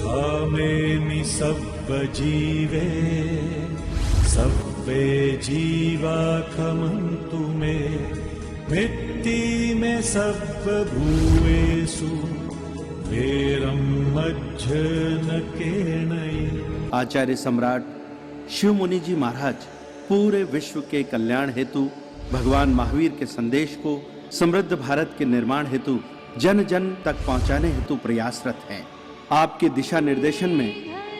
धामेमि सब जीवे सब्बे जीवा खमन्तु मे मिट्टी में सब भूएषु वेरं मज्जन केणै। आचार्य सम्राट शिव मुनि जी महाराज पूरे विश्व के कल्याण हेतु भगवान महावीर के संदेश को समृद्ध भारत के निर्माण हेतु जन जन तक पहुंचाने हेतु प्रयासरत हैं। आपके दिशा निर्देशन में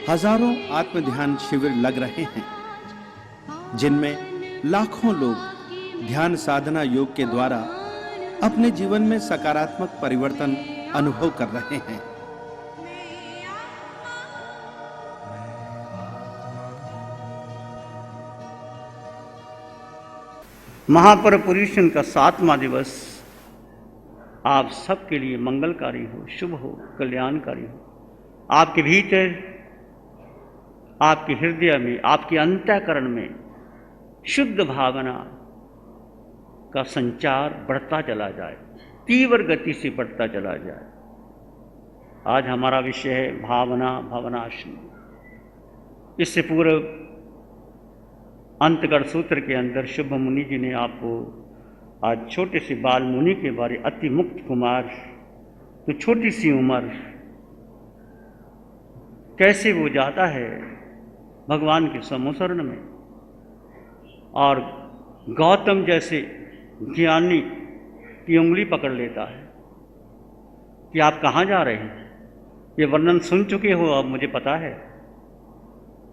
हजारों आत्म ध्यान शिविर लग रहे हैं, जिनमें लाखों लोग ध्यान साधना योग के द्वारा अपने जीवन में सकारात्मक परिवर्तन अनुभव कर रहे हैं। महापर्व पुरुषन का 7वां दिवस आप सबके लिए मंगलकारी हो, शुभ हो, कल्याणकारी हो। आपके भीतर, आपके हृदय में, आपके अंतःकरण में शुद्ध भावना का संचार बढ़ता चला जाए, तीव्र गति से बढ़ता चला जाए। आज हमारा विषय है भावना भवनाशम। इससे पूर्व अंतगढ़ सूत्र के अंदर शुभ मुनि जी ने आपको आज छोटे से बाल मुनि के बारे, अति मुक्त कुमार, तो छोटी सी उम्र, कैसे वो जाता है भगवान के समोसरण में और गौतम जैसे ज्ञानी की उंगली पकड़ लेता है कि आप कहाँ जा रहे हैं। ये वर्णन सुन चुके हो, अब मुझे पता है,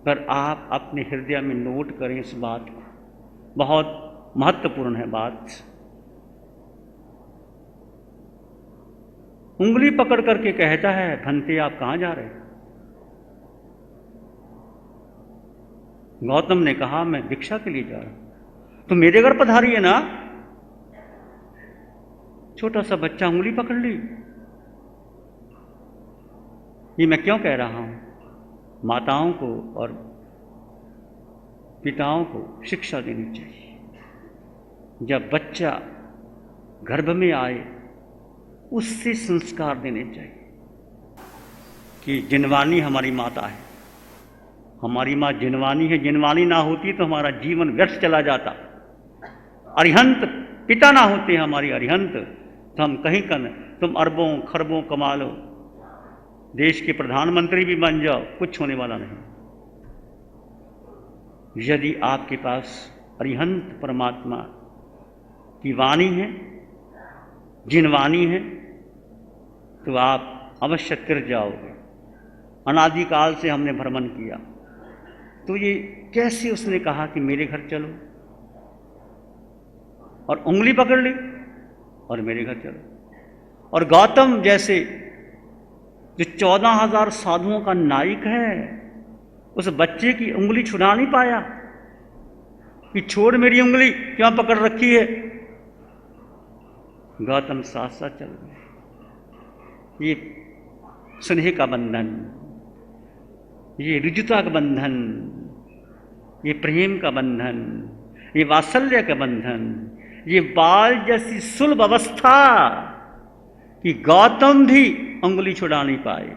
पर आप अपने हृदय में नोट करें इस बात को, बहुत महत्वपूर्ण है बात। उंगली पकड़ करके कहता है, भंते आप कहाँ जा रहे हैं। गौतम ने कहा, मैं भिक्षा के लिए जा रहा हूं। तो मेरे घर पधारिए ना। छोटा सा बच्चा उंगली पकड़ ली। ये मैं क्यों कह रहा हूं? माताओं को और पिताओं को शिक्षा देनी चाहिए। जब बच्चा गर्भ में आए उससे संस्कार देने चाहिए कि जिनवानी हमारी माता है, हमारी माँ जिनवानी है। जिनवानी ना होती तो हमारा जीवन व्यर्थ चला जाता। अरिहंत पिता ना होते हमारी अरिहंत, तो हम कहीं का न, तुम अरबों खरबों कमा लो, देश के प्रधानमंत्री भी बन जाओ, कुछ होने वाला नहीं। यदि आपके पास अरिहंत परमात्मा की वाणी है, जिनवानी है, तो आप अवश्य तिर जाओगे। अनादिकाल से हमने भ्रमण किया, तो ये कैसे उसने कहा कि मेरे घर चलो, और उंगली पकड़ ली और मेरे घर चलो। और गौतम जैसे जो 14,000 साधुओं का नायक है, उस बच्चे की उंगली छुड़ा नहीं पाया कि छोड़ मेरी उंगली, क्यों पकड़ रखी है। गौतम साथ साथ चल गए। ये स्नेह का बंधन, ये ऋजुता का बंधन, ये प्रेम का बंधन, ये वात्सल्य का बंधन, ये बाल जैसी सुलभ अवस्था कि गौतम भी उंगली छुड़ा नहीं पाए।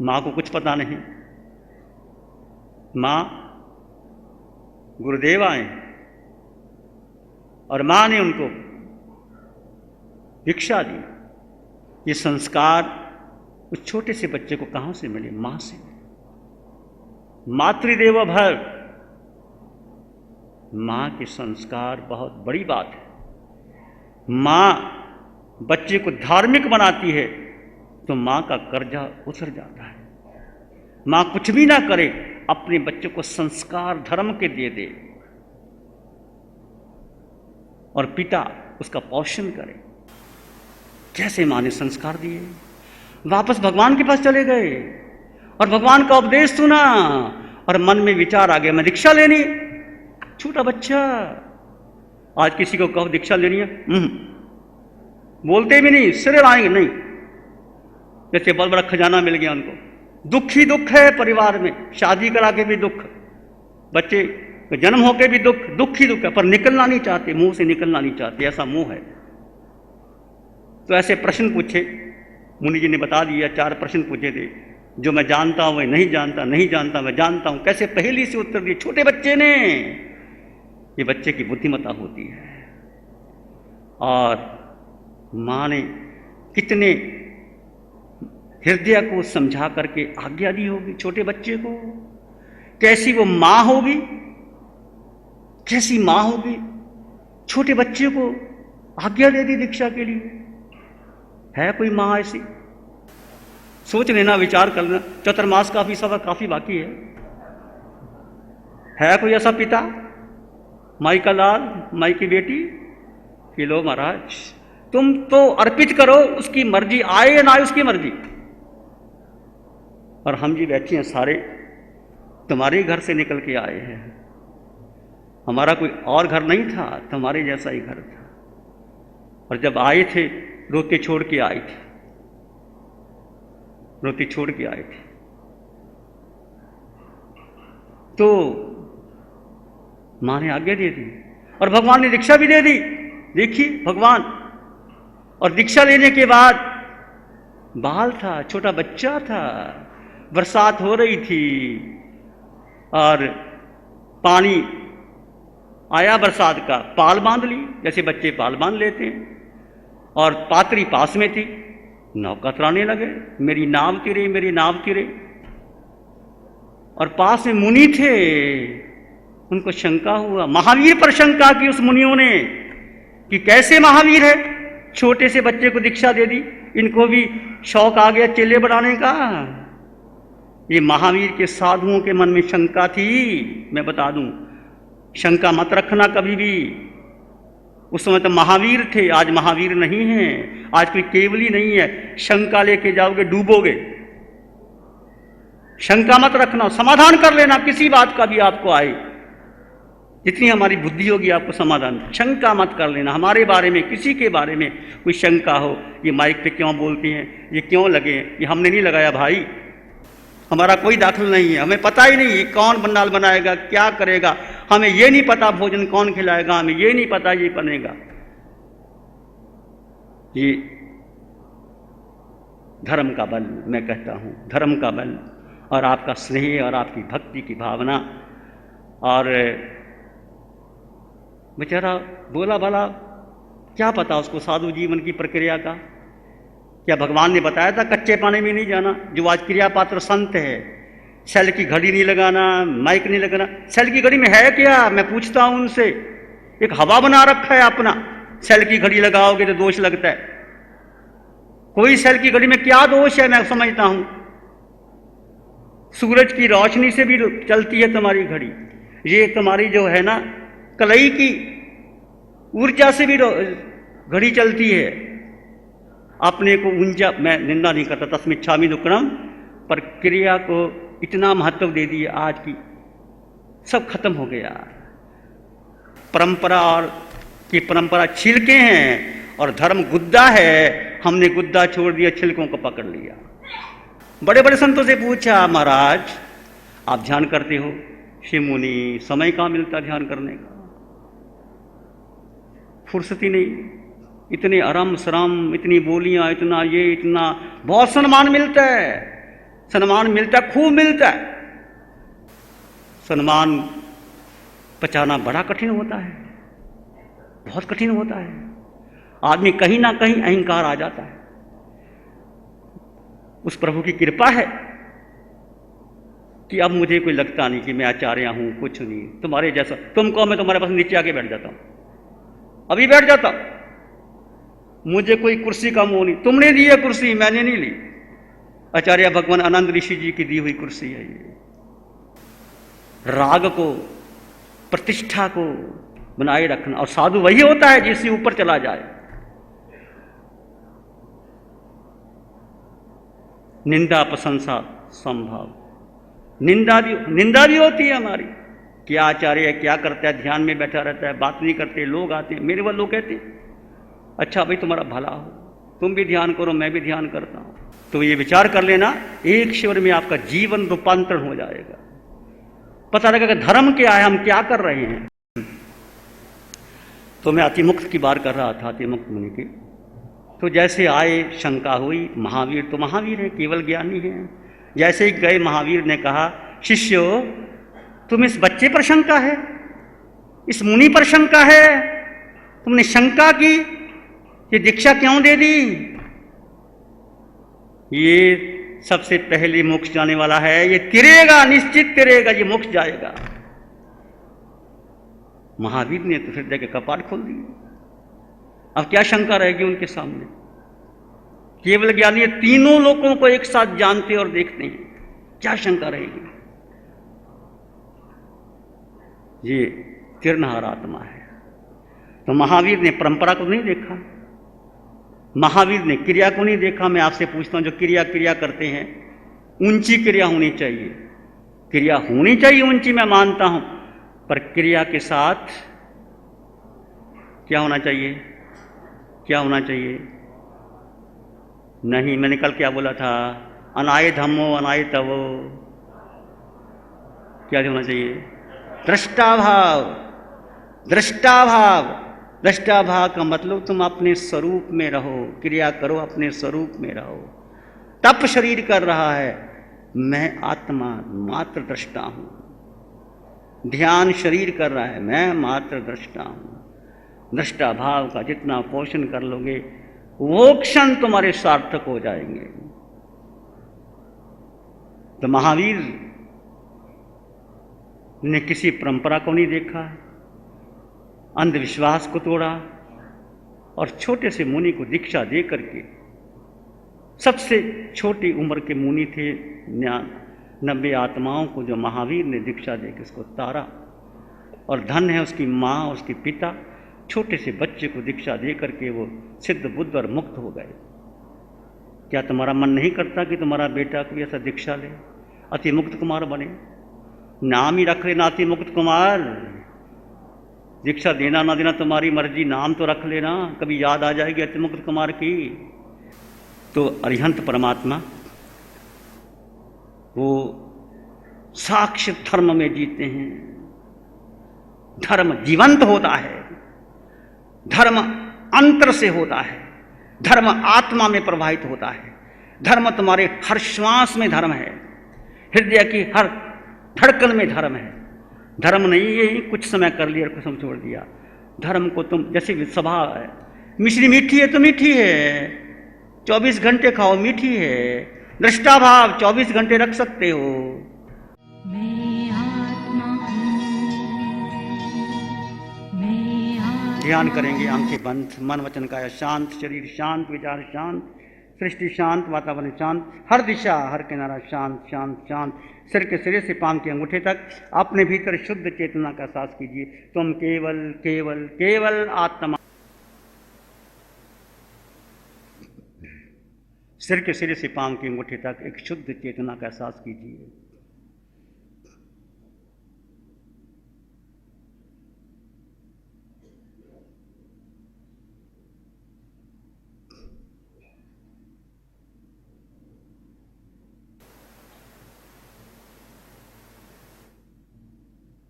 मां को कुछ पता नहीं। मां गुरुदेव आए और मां ने उनको भिक्षा दी। ये संस्कार उस छोटे से बच्चे को कहां से मिले? मां से। मातृदेवो भव। मां के संस्कार बहुत बड़ी बात है। मां बच्चे को धार्मिक बनाती है तो मां का कर्जा उतर जाता है। मां कुछ भी ना करे, अपने बच्चे को संस्कार धर्म के दे दे और पिता उसका पोषण करे। कैसे मां ने संस्कार दिए। वापस भगवान के पास चले गए और भगवान का उपदेश सुना और मन में विचार आ गया, मैं दीक्षा लेनी। छोटा बच्चा, आज किसी को कहो दीक्षा लेनी है, बोलते भी नहीं, सिरे लाएंगे नहीं। जैसे बहुत बड़ा खजाना मिल गया उनको। दुख ही दुख है परिवार में, शादी करा के भी दुख, बच्चे जन्म होके भी दुख, दुख ही दुख है, पर निकलना नहीं चाहते, मुंह से निकलना नहीं चाहते, ऐसा मुंह है। तो ऐसे प्रश्न पूछे, मुनि जी ने बता दिया, 4 प्रश्न पूछे थे, जो मैं जानता हूं वह नहीं जानता, नहीं जानता मैं जानता हूं, कैसे पहेली से उत्तर दिए छोटे बच्चे ने। ये बच्चे की बुद्धिमत्ता होती है। और माँ ने कितने हृदय को समझा करके आज्ञा दी होगी छोटे बच्चे को। कैसी वो माँ होगी, कैसी माँ होगी, छोटे बच्चे को आज्ञा दे दी दीक्षा के लिए। है कोई माँ ऐसी? सोच लेना, विचार कर लेना। चतुर्मास का भी सफर काफी बाकी है कोई ऐसा पिता, माई का लाल, माई की बेटी कि लो महाराज तुम तो अर्पित करो, उसकी मर्जी आए या ना आए उसकी मर्जी। और हम जी बैठे हैं सारे तुम्हारे घर से निकल के आए हैं, हमारा कोई और घर नहीं था, तुम्हारे जैसा ही घर था। और जब आए थे रोते छोड़ के आए थे, रोटी छोड़ के आए थे। तो मां ने आज्ञा दे दी और भगवान ने दीक्षा भी दे दी। देखिए भगवान, और दीक्षा लेने के बाद बाल था, छोटा बच्चा था, बरसात हो रही थी और पानी आया बरसात का, पाल बांध ली जैसे बच्चे पाल बांध लेते हैं। और पात्री पास में थी, नौका तराने लगे, मेरी नाव तिरे, मेरी नाव तिरे। और पास में मुनि थे, उनको शंका हुआ, महावीर पर शंका की उस मुनियों ने कि कैसे महावीर है, छोटे से बच्चे को दीक्षा दे दी, इनको भी शौक आ गया चेले बनाने का। ये महावीर के साधुओं के मन में शंका थी। मैं बता दूं, शंका मत रखना कभी भी। उस समय तो महावीर थे, आज महावीर नहीं है, आज कोई केवली नहीं है। शंका लेके जाओगे डूबोगे। शंका मत रखना, समाधान कर लेना किसी बात का भी आपको आए, जितनी हमारी बुद्धि होगी आपको समाधान। शंका मत कर लेना हमारे बारे में, किसी के बारे में कोई शंका हो, ये माइक पे क्यों बोलती हैं, ये क्यों लगे, ये हमने नहीं लगाया भाई, हमारा कोई दाखिल नहीं है, हमें पता ही नहीं ये कौन पंडाल बनाएगा, क्या करेगा, हमें ये नहीं पता भोजन कौन खिलाएगा, हमें ये नहीं पता ये बनेगा। ये धर्म का बल, मैं कहता हूं धर्म का बल, और आपका स्नेह और आपकी भक्ति की भावना। और बेचारा बोला भला क्या पता उसको साधु जीवन की प्रक्रिया का। क्या भगवान ने बताया था कच्चे पानी में नहीं जाना? जो आज क्रिया पात्र संत है, सेल की घड़ी नहीं लगाना, माइक नहीं लगाना। सेल की घड़ी में है क्या? मैं पूछता हूं उनसे। एक हवा बना रखा है अपना, सेल की घड़ी लगाओगे तो दोष लगता है। कोई सेल की घड़ी में क्या दोष है? मैं समझता हूं सूरज की रोशनी से भी चलती है तुम्हारी घड़ी। ये तुम्हारी जो है ना कलई की ऊर्जा से भी घड़ी चलती है। अपने को ऊंचा, मैं निंदा नहीं करता, तस्मिच्छामि दुक्कडम, पर क्रिया को इतना महत्व दे दिए आज की, सब खत्म हो गया। परंपरा और की परंपरा छिलके हैं और धर्म गुद्दा है। हमने गुद्दा छोड़ दिया, छिलकों को पकड़ लिया। बड़े बड़े संतों से पूछा, महाराज आप ध्यान करते हो? शिव मुनि, समय कहाँ मिलता ध्यान करने का, फुर्सत ही नहीं। इतने आराम शराम, इतनी बोलियां, इतना ये, इतना बहुत सम्मान मिलता है, सम्मान मिलता है, खूब मिलता है। सम्मान पचाना बड़ा कठिन होता है, बहुत कठिन होता है। आदमी कहीं ना कहीं अहंकार आ जाता है। उस प्रभु की कृपा है कि अब मुझे कोई लगता नहीं कि मैं आचार्य हूं, कुछ नहीं, तुम्हारे जैसा। तुम कहो मैं तुम्हारे पास नीचे आके बैठ जाता हूं, अभी बैठ जाता हूं। मुझे कोई कुर्सी का मोह नहीं। तुमने दी है कुर्सी, मैंने नहीं ली। आचार्य भगवान आनंद ऋषि जी की दी हुई कुर्सी है ये। राग को, प्रतिष्ठा को बनाए रखना। और साधु वही होता है जिससे ऊपर चला जाए। निंदा प्रशंसा संभव। निंदा भी होती है हमारी। क्या आचार्य है, क्या करता है, ध्यान में बैठा रहता है, बात नहीं करते। लोग आते हैं, मेरे वो लोग कहते हैं अच्छा भाई तुम्हारा भला हो, तुम भी ध्यान करो, मैं भी ध्यान करता हूं। तो ये विचार कर लेना, एक शिविर में आपका जीवन रूपांतरण हो जाएगा। पता लगेगा धर्म क्या है, हम क्या कर रहे हैं। तो मैं अतिमुक्त की बात कर रहा था, अतिमुक्त मुनि की। तो जैसे आए शंका हुई, महावीर तो महावीर है, केवल ज्ञानी है। जैसे ही गए महावीर ने कहा, शिष्यो तुम इस बच्चे पर शंका है, इस मुनि पर शंका है, तुमने शंका की, ये दीक्षा क्यों दे दी? ये सबसे पहले मोक्ष जाने वाला है, ये तिरेगा, निश्चित तिरेगा, ये मोक्ष जाएगा। महावीर ने तो हृदय के कपाट खोल दिए। अब क्या शंका रहेगी उनके सामने? केवल ज्ञानी तीनों लोगों को एक साथ जानते और देखते हैं, क्या शंका रहेगी? ये तिरनहार आत्मा है। तो महावीर ने परंपरा को नहीं देखा, महावीर ने क्रिया को नहीं देखा। मैं आपसे पूछता हूं, जो क्रिया करते हैं, ऊंची क्रिया होनी चाहिए, क्रिया होनी चाहिए ऊंची, मैं मानता हूं, पर क्रिया के साथ क्या होना चाहिए? क्या होना चाहिए? नहीं, मैंने कल क्या बोला था? अनाय धम्मो अनाय तवो। क्या होना चाहिए? दृष्टाभाव। दृष्टाभाव, दृष्टाभाव का मतलब तुम अपने स्वरूप में रहो, क्रिया करो, अपने स्वरूप में रहो। तप शरीर कर रहा है, मैं आत्मा मात्र दृष्टा हूं। ध्यान शरीर कर रहा है, मैं मात्र दृष्टा हूं। दृष्टा भाव का जितना पोषण कर लोगे, वो क्षण तुम्हारे सार्थक हो जाएंगे। तो महावीर ने किसी परंपरा को नहीं देखा, अंधविश्वास को तोड़ा और छोटे से मुनि को दीक्षा दे करके, सबसे छोटी उम्र के मुनि थे, 90 आत्माओं को जो महावीर ने दीक्षा दे के उसको तारा। और धन है उसकी माँ, उसके पिता, छोटे से बच्चे को दीक्षा दे करके वो सिद्ध बुद्ध और मुक्त हो गए। क्या तुम्हारा मन नहीं करता कि तुम्हारा बेटा कोई ऐसा दीक्षा ले, अति मुक्त कुमार बने? नाम ही रख लेना अति मुक्त कुमार, दीक्षा देना ना देना तुम्हारी मर्जी, नाम तो रख लेना, कभी याद आ जाएगी अति मुक्त कुमार की। तो अरिहंत परमात्मा वो साक्ष्य धर्म में जीते हैं। धर्म जीवंत होता है, धर्म अंतर से होता है, धर्म आत्मा में प्रवाहित होता है। धर्म तुम्हारे हर श्वास में धर्म है, हृदय की हर धड़कन में धर्म है। धर्म नहीं है कुछ समय कर लिया और कुछ समय छोड़ दिया। धर्म को तुम, जैसे सभा है, मिश्री मीठी है तो मीठी है, 24 घंटे खाओ मीठी है। दृष्टाभाव 24 घंटे रख सकते हो। ध्यान करेंगे, आंखें बंद, मन वचन काया शांत, शरीर शांत, विचार शांत, सृष्टि शांत, वातावरण शांत, हर दिशा हर किनारा शांत शांत शांत। सिर के सिरे से पांव के अंगूठे तक अपने भीतर शुद्ध चेतना का एहसास कीजिए। तुम केवल केवल केवल आत्मा। सिर के सिरे से पांव के अंगूठे तक एक शुद्ध चेतना का एहसास कीजिए।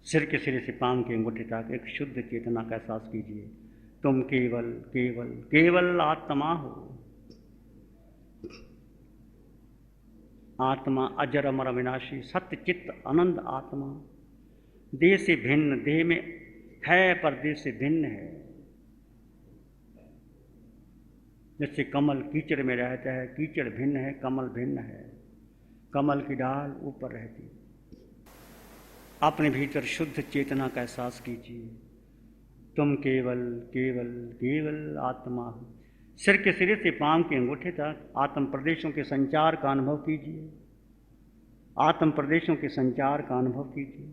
सिर के सिरे से पांव के अंगूठे तक एक शुद्ध चेतना का एहसास कीजिए। तुम केवल केवल केवल आत्मा हो। आत्मा अजर अमर अविनाशी सत्य चित्त आनंद आत्मा। देह से भिन्न, देह में है पर देह से भिन्न है। जैसे कमल कीचड़ में रहता है, कीचड़ भिन्न है, कमल भिन्न है। कमल की डाल ऊपर रहती है। अपने भीतर शुद्ध चेतना का एहसास कीजिए। तुम केवल केवल केवल आत्मा हो। सिर के सिरे से पांव के अंगूठे तक आत्म प्रदेशों के संचार का अनुभव कीजिए। आत्म प्रदेशों के संचार का अनुभव कीजिए।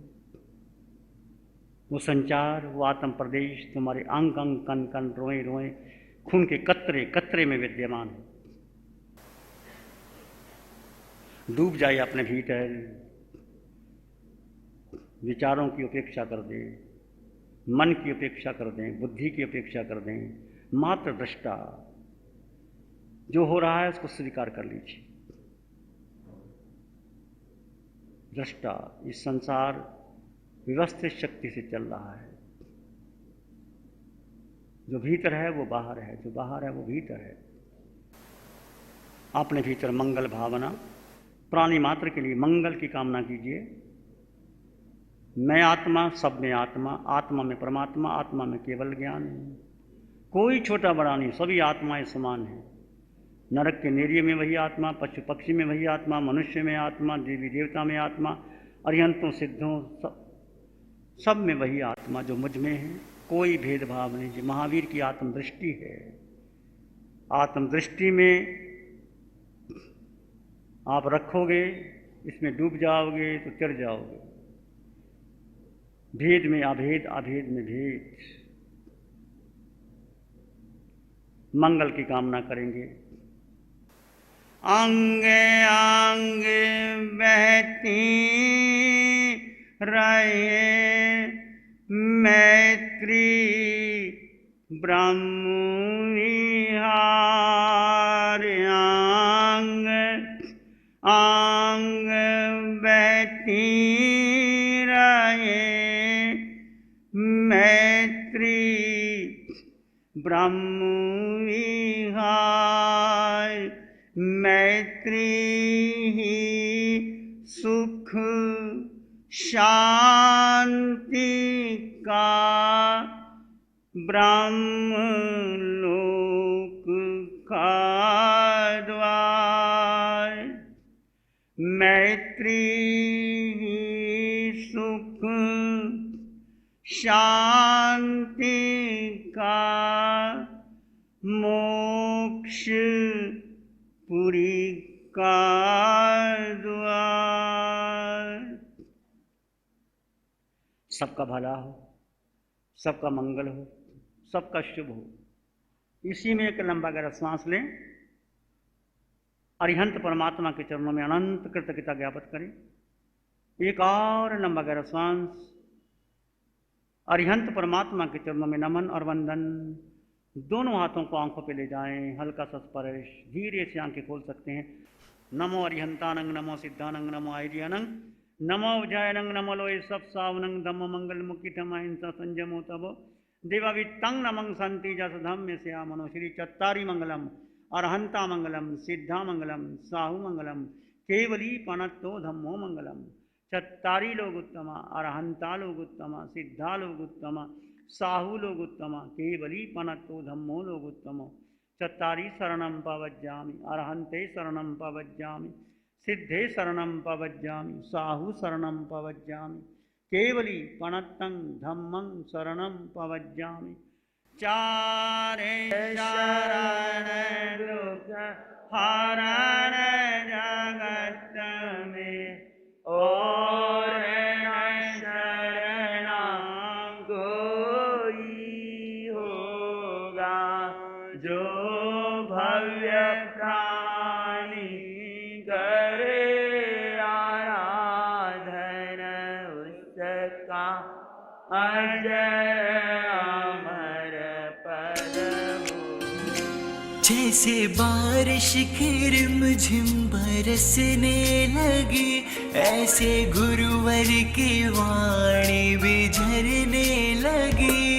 वो संचार, वो आत्म प्रदेश तुम्हारे अंग अंग, कण कण, रोए रोए, खून के कतरे कतरे में विद्यमान है। डूब जाए अपने भीतर, विचारों की उपेक्षा कर दें, मन की उपेक्षा कर दें, बुद्धि की उपेक्षा कर दें। मात्र दृष्टा, जो हो रहा है उसको स्वीकार कर लीजिए। दृष्टा, इस संसार व्यवस्थित शक्ति से चल रहा है। जो भीतर है वो बाहर है, जो बाहर है वो भीतर है। अपने भीतर मंगल भावना, प्राणी मात्र के लिए मंगल की कामना कीजिए। मैं आत्मा, सब में आत्मा, आत्मा में परमात्मा, आत्मा में केवल ज्ञान है। कोई छोटा बड़ा नहीं, सभी आत्माएं समान हैं। नरक के नेरिये में वही आत्मा, पशु पक्षी में वही आत्मा, मनुष्य में आत्मा, देवी देवता में आत्मा, अरिहंतों सिद्धों सब में वही आत्मा जो मुझ में है। कोई भेदभाव नहीं। जो महावीर की आत्मदृष्टि है, आत्मदृष्टि में आप रखोगे, इसमें डूब जाओगे तो तिर जाओगे। भेद में अभेद, अभेद में भेद। मंगल की कामना करेंगे। अंगे अंगे बहती रहे मैत्री ब्रह्म विहार। अंग अंग बहती रहे मैत्री ब्रह्म विहार। मैत्री ही सुख शांति का ब्रह्म लोक का द्वार। मैत्री ही सुख शांति का मोक्ष पुरी का द्वार। सबका भला हो, सबका मंगल हो, सबका शुभ हो। इसी में एक लंबा गहरा सांस लें। अरिहंत परमात्मा के चरणों में अनंत कृतज्ञता ज्ञापित करें। एक और लंबा गहरा सांस। अरिहंत परमात्मा के चरणों में नमन और वंदन। दोनों हाथों को आंखों पे ले जाएं, हल्का सा स्पर्श, धीरे से आंखें खोल सकते हैं। नमो अरिहंतानंग, नमो सिद्धानंग, नमो आर्यानंग, नमो विजयानंग, नमो लोय सब सावनंग, धम्म मंगल मुक्तिथम अहिंसा संयमो तबो देवावित्तंग नमंग संति जसधम में से मनो श्री चत्तारी मंगलम, अरहंता मंगलम, सिद्धा मंगलम, साहु मंगलम, केवली पणत्तो धम्मो मंगलम। चत्तारी लोग उत्तमा, अरहंता लोग उत्तमा, सिद्धा लोग उत्तमा, साहु लोग उत्तमा, केवली पणत्तो धम्मो लोग उत्तमो। चत्तारी शरणं पवज्जामि, अरहंते शरणं पवज्जामि, सिद्धे शरणं पवज्जामि, साहु शरणं पवज्जामि, केवली पणत्तं धम्मं शरणं पवज्जामि। चारे शरण दुख हरण जगत में, और न शरणा कोई होगा। जो भव्य प्राणी करे आराधन, उसका अजर अमर पद हो। जैसे बारिश की रिमझिम बरसने लगी, ऐसे गुरुवर की वाणी भी झरने लगी।